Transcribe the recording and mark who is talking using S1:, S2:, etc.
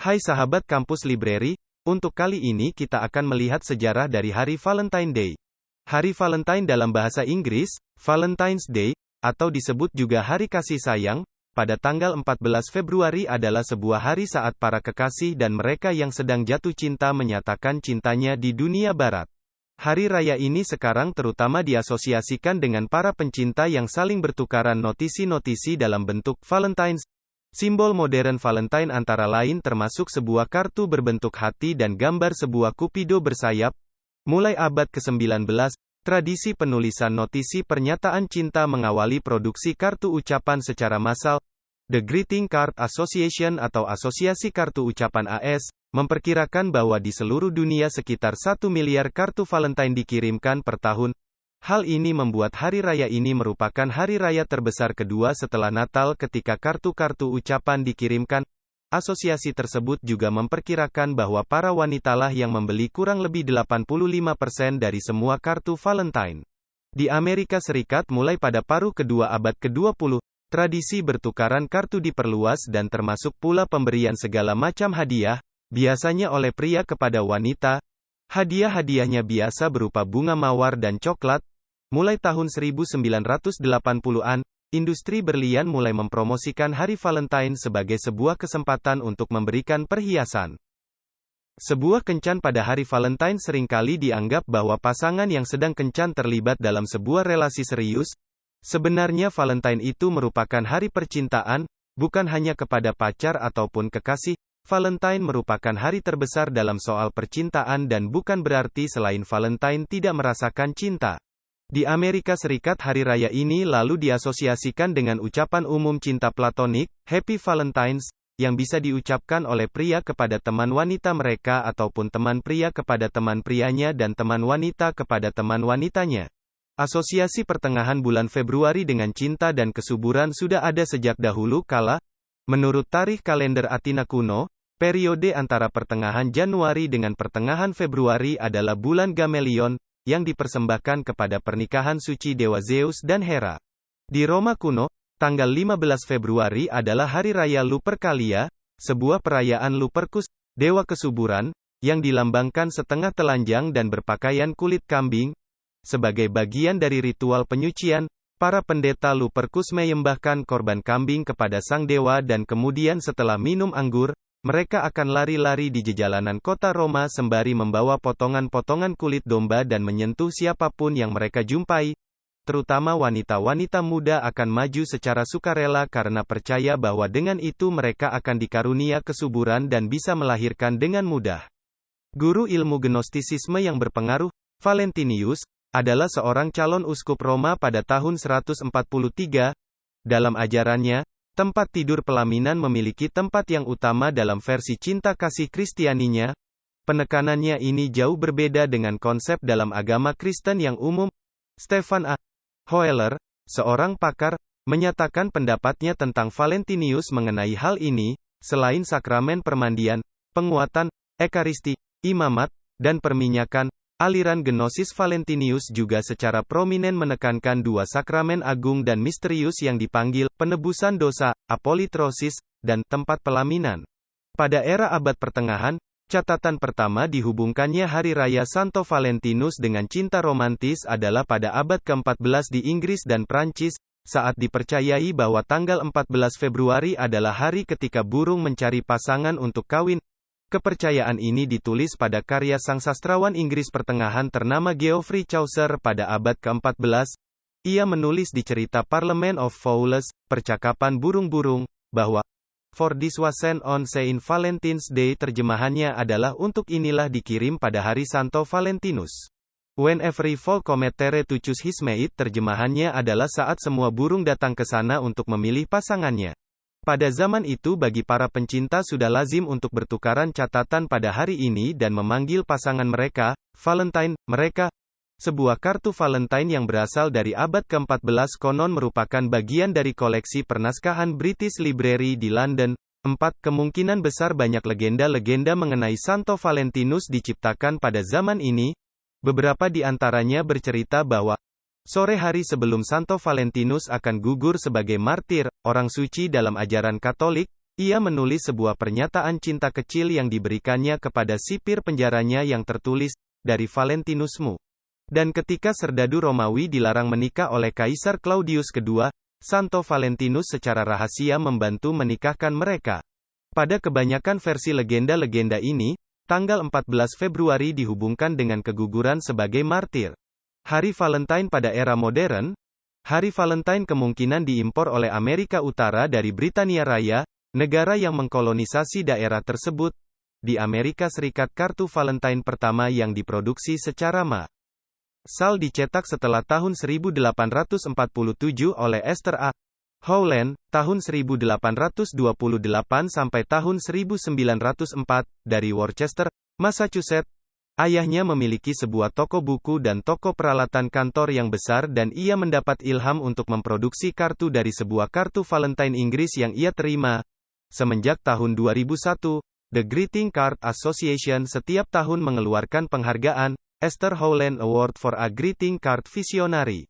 S1: Hai sahabat kampus library, untuk kali ini kita akan melihat sejarah dari Hari Valentine Day. Hari Valentine dalam bahasa Inggris, Valentine's Day, atau disebut juga Hari Kasih Sayang, pada tanggal 14 Februari adalah sebuah hari saat para kekasih dan mereka yang sedang jatuh cinta menyatakan cintanya di dunia barat. Hari raya ini sekarang terutama diasosiasikan dengan para pencinta yang saling bertukaran notisi-notisi dalam bentuk Valentine's. Simbol modern Valentine antara lain termasuk sebuah kartu berbentuk hati dan gambar sebuah kupido bersayap. Mulai abad ke-19, tradisi penulisan notisi pernyataan cinta mengawali produksi kartu ucapan secara massal. The Greeting Card Association atau Asosiasi Kartu Ucapan AS, memperkirakan bahwa di seluruh dunia sekitar 1 miliar kartu Valentine dikirimkan per tahun. Hal ini membuat hari raya ini merupakan hari raya terbesar kedua setelah Natal ketika kartu-kartu ucapan dikirimkan. Asosiasi tersebut juga memperkirakan bahwa para wanitalah yang membeli kurang lebih 85% dari semua kartu Valentine. Di Amerika Serikat mulai pada paruh kedua abad ke-20, tradisi bertukaran kartu diperluas dan termasuk pula pemberian segala macam hadiah, biasanya oleh pria kepada wanita. Hadiah-hadiahnya biasa berupa bunga mawar dan coklat. Mulai tahun 1980-an, industri berlian mulai mempromosikan Hari Valentine sebagai sebuah kesempatan untuk memberikan perhiasan. Sebuah kencan pada Hari Valentine seringkali dianggap bahwa pasangan yang sedang kencan terlibat dalam sebuah relasi serius. Sebenarnya Valentine itu merupakan hari percintaan, bukan hanya kepada pacar ataupun kekasih. Valentine merupakan hari terbesar dalam soal percintaan dan bukan berarti selain Valentine tidak merasakan cinta. Di Amerika Serikat hari raya ini lalu diasosiasikan dengan ucapan umum cinta platonik, Happy Valentine's, yang bisa diucapkan oleh pria kepada teman wanita mereka ataupun teman pria kepada teman prianya dan teman wanita kepada teman wanitanya. Asosiasi pertengahan bulan Februari dengan cinta dan kesuburan sudah ada sejak dahulu kala. Menurut tarikh kalender Athena kuno, periode antara pertengahan Januari dengan pertengahan Februari adalah bulan Gamelion, yang dipersembahkan kepada pernikahan suci dewa Zeus dan Hera. Di Roma kuno, tanggal 15 Februari adalah Hari Raya Lupercalia, sebuah perayaan Lupercus, dewa kesuburan, yang dilambangkan setengah telanjang dan berpakaian kulit kambing. Sebagai bagian dari ritual penyucian, para pendeta Lupercus menyembahkan korban kambing kepada sang dewa dan kemudian setelah minum anggur, mereka akan lari-lari di jalanan kota Roma sembari membawa potongan-potongan kulit domba dan menyentuh siapapun yang mereka jumpai. Terutama wanita-wanita muda akan maju secara sukarela karena percaya bahwa dengan itu mereka akan dikarunia kesuburan dan bisa melahirkan dengan mudah. Guru ilmu Gnostisisme yang berpengaruh, Valentinius, adalah seorang calon uskup Roma pada tahun 143. Dalam ajarannya, tempat tidur pelaminan memiliki tempat yang utama dalam versi cinta kasih Kristianinya. Penekanannya ini jauh berbeda dengan konsep dalam agama Kristen yang umum. Stefan A. Hoeller, seorang pakar, menyatakan pendapatnya tentang Valentinius mengenai hal ini. Selain sakramen permandian, penguatan, ekaristi, imamat, dan perminyakan, aliran Gnosis Valentinius juga secara prominen menekankan dua sakramen agung dan misterius yang dipanggil penebusan dosa, apolitrosis, dan tempat pelaminan. Pada era abad pertengahan, catatan pertama dihubungkannya hari raya Santo Valentinus dengan cinta romantis adalah pada abad ke-14 di Inggris dan Prancis, saat dipercayai bahwa tanggal 14 Februari adalah hari ketika burung mencari pasangan untuk kawin. Kepercayaan ini ditulis pada karya sang sastrawan Inggris pertengahan ternama Geoffrey Chaucer pada abad ke-14. Ia menulis di cerita Parliament of Fowls, percakapan burung-burung, bahwa For this was sent on Saint Valentine's Day, terjemahannya adalah untuk inilah dikirim pada hari Santo Valentinus. When every fowl committed to choose his mate, terjemahannya adalah saat semua burung datang ke sana untuk memilih pasangannya. Pada zaman itu bagi para pencinta sudah lazim untuk bertukaran catatan pada hari ini dan memanggil pasangan mereka, Valentine, mereka. Sebuah kartu Valentine yang berasal dari abad ke-14 konon merupakan bagian dari koleksi pernaskahan British Library di London. 4. Kemungkinan besar banyak legenda-legenda mengenai Santo Valentinus diciptakan pada zaman ini. Beberapa di antaranya bercerita bahwa sore hari sebelum Santo Valentinus akan gugur sebagai martir, orang suci dalam ajaran Katolik, Ia menulis sebuah pernyataan cinta kecil yang diberikannya kepada sipir penjaranya yang tertulis, "Dari Valentinusmu." Dan ketika serdadu Romawi dilarang menikah oleh Kaisar Claudius II, Santo Valentinus secara rahasia membantu menikahkan mereka. Pada kebanyakan versi legenda-legenda ini, tanggal 14 Februari dihubungkan dengan keguguran sebagai martir. Hari Valentine pada era modern. Hari Valentine kemungkinan diimpor oleh Amerika Utara dari Britania Raya, negara yang mengkolonisasi daerah tersebut. Di Amerika Serikat kartu Valentine pertama yang diproduksi secara massal dicetak setelah tahun 1847 oleh Esther A. Howland, tahun 1828 sampai tahun 1904, dari Worcester, Massachusetts. Ayahnya memiliki sebuah toko buku dan toko peralatan kantor yang besar dan ia mendapat ilham untuk memproduksi kartu dari sebuah kartu Valentine Inggris yang ia terima. Semenjak tahun 2001, The Greeting Card Association setiap tahun mengeluarkan penghargaan, Esther Howland Award for a Greeting Card Visionary.